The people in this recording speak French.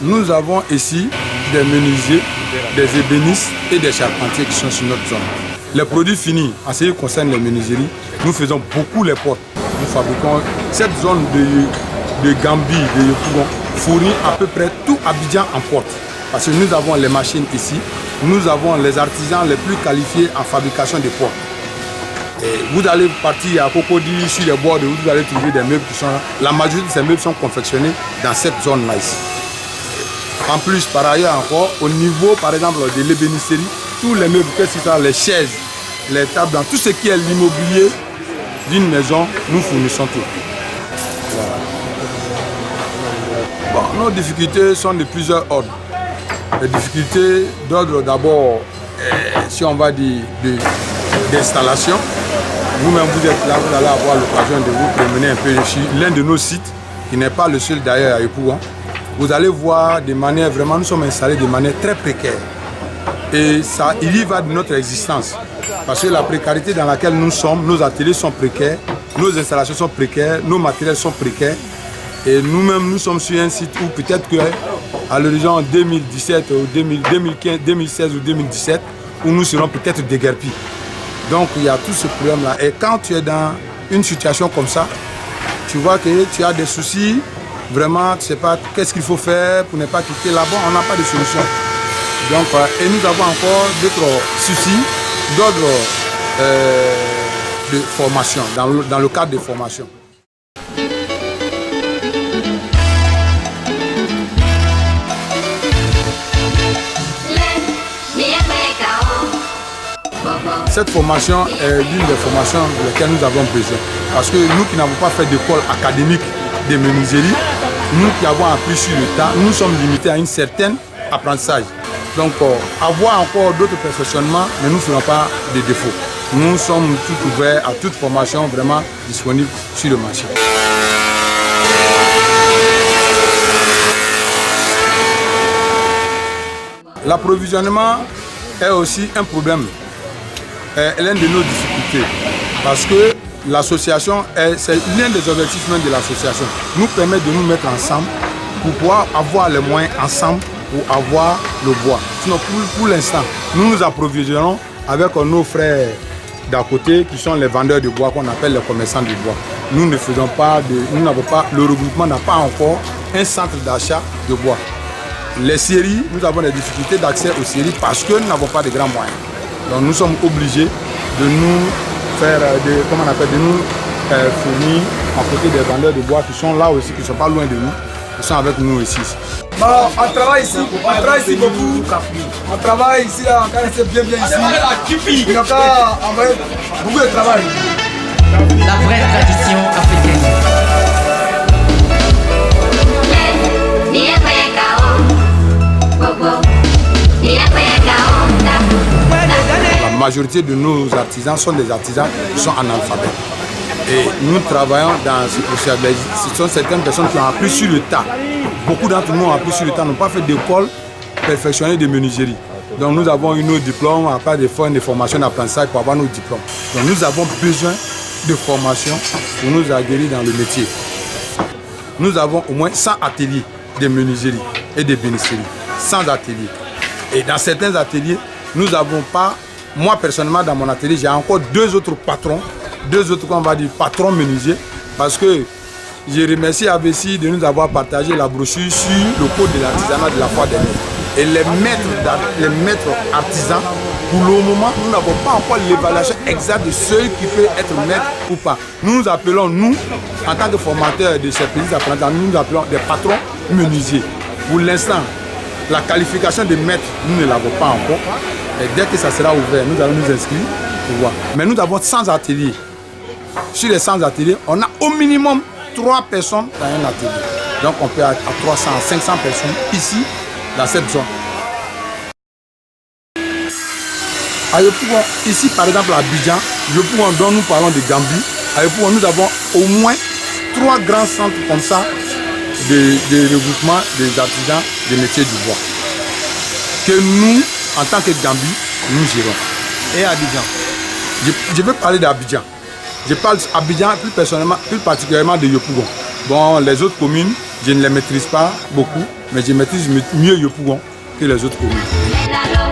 nous avons ici des menuisiers, des ébénistes et des charpentiers qui sont sur notre zone. Les produits finis, en ce qui concerne les menuiseries, nous faisons beaucoup les portes. Nous fabriquons cette zone de Gambie, de Yopougon, fournit à peu près tout Abidjan en porte. Parce que nous avons les machines ici, nous avons les artisans les plus qualifiés en fabrication de portes. Et vous allez partir à Cocody, sur les bords, vous allez trouver des meubles qui sont là. La majorité de ces meubles sont confectionnés dans cette zone-là ici. En plus, par ailleurs encore, au niveau par exemple de l'ébénisterie, tous les meubles, que ce soit les chaises, les tables, dans tout ce qui est l'immobilier d'une maison, nous fournissons tout. Voilà. Bon, nos difficultés sont de plusieurs ordres. Les difficultés d'ordre d'abord, si on va dire, d'installation. Vous-même, vous êtes là, vous allez avoir l'occasion de vous promener un peu sur l'un de nos sites, qui n'est pas le seul d'ailleurs à Yopougon. Vous allez voir de manière vraiment, nous sommes installés de manière très précaire. Et ça, il y va de notre existence. Parce que la précarité dans laquelle nous sommes, nos ateliers sont précaires, nos installations sont précaires, nos matériels sont précaires. Et nous-mêmes, nous sommes sur un site où peut-être qu'à l'horizon 2017, ou 2015, 2016 ou 2017, où nous serons peut-être déguerpis. Donc il y a tout ce problème-là. Et quand tu es dans une situation comme ça, tu vois que tu as des soucis, vraiment tu ne sais pas qu'est-ce qu'il faut faire pour ne pas quitter là-bas, on n'a pas de solution. Donc, et nous avons encore d'autres soucis d'ordre de formation, dans le cadre de formation. Cette formation est l'une des formations de laquelle nous avons besoin. Parce que nous qui n'avons pas fait d'école académique de menuiserie, nous qui avons appris sur le tas, nous sommes limités à une certaine apprentissage. Donc, avoir encore d'autres perfectionnements ne nous feront pas de défaut. Nous sommes tout ouverts à toute formation vraiment disponible sur le marché. L'approvisionnement est aussi un problème. Est l'une de nos difficultés parce que l'association, c'est l'un des objectifs même de l'association, nous permet de nous mettre ensemble pour pouvoir avoir les moyens ensemble pour avoir le bois. Sinon pour l'instant, nous nous approvisionnons avec nos frères d'à côté qui sont les vendeurs de bois qu'on appelle les commerçants de bois. Nous ne faisons pas nous n'avons pas, le regroupement n'a pas encore un centre d'achat de bois. Les scieries, nous avons des difficultés d'accès aux scieries parce que nous n'avons pas de grands moyens. Donc nous sommes obligés de nous faire, de nous fournir à côté des vendeurs de bois qui sont là aussi, qui ne sont pas loin de nous, qui sont avec nous ici. Bon, on travaille ici beaucoup. On travaille ici, on reste bien ici. Donc on va beaucoup de travail. La vraie tradition africaine. La majorité de nos artisans sont des artisans qui sont analphabètes. Et nous travaillons dans ce processus. Ce sont certaines personnes qui ont appris sur le tas. Beaucoup d'entre nous ont appris sur le tas, n'ont pas fait d'école perfectionnée de menuiserie. Donc nous avons eu nos diplômes, à part des formations d'apprentissage pour avoir nos diplômes. Donc nous avons besoin de formation pour nous aguerrir dans le métier. Nous avons au moins 100 ateliers de menuiserie et de bénisserie. 100 ateliers. Et dans certains ateliers, nous n'avons pas, moi personnellement dans mon atelier, j'ai encore deux autres patrons, on va dire patrons menuisiers, parce que je remercie ABC de nous avoir partagé la brochure sur le code de l'artisanat de la fois dernière. Et les maîtres artisans, pour le moment, nous n'avons pas encore l'évaluation exacte de ceux qui peuvent être maîtres ou pas. Nous nous appelons, nous, en tant que formateurs de ces petits apprentis, nous nous appelons des patrons menuisiers. Pour l'instant, la qualification de maître, nous ne l'avons pas encore. Et dès que ça sera ouvert, nous allons nous inscrire pour voir. Mais nous avons 100 ateliers. Sur les 100 ateliers, on a au minimum 3 personnes dans un atelier. Donc on peut être à 300, 500 personnes ici, dans cette zone. À Yopougon, ici par exemple à Abidjan, Yopougon dont nous parlons de Gambie, à Yopougon nous avons au moins 3 grands centres comme ça de regroupement des artisans des métiers du bois. Que nous, en tant que Gambie, nous gérons. Et Abidjan. Je veux parler d'Abidjan. Je parle d'Abidjan plus particulièrement de Yopougon. Bon, les autres communes, je ne les maîtrise pas beaucoup, mais je maîtrise mieux Yopougon que les autres communes.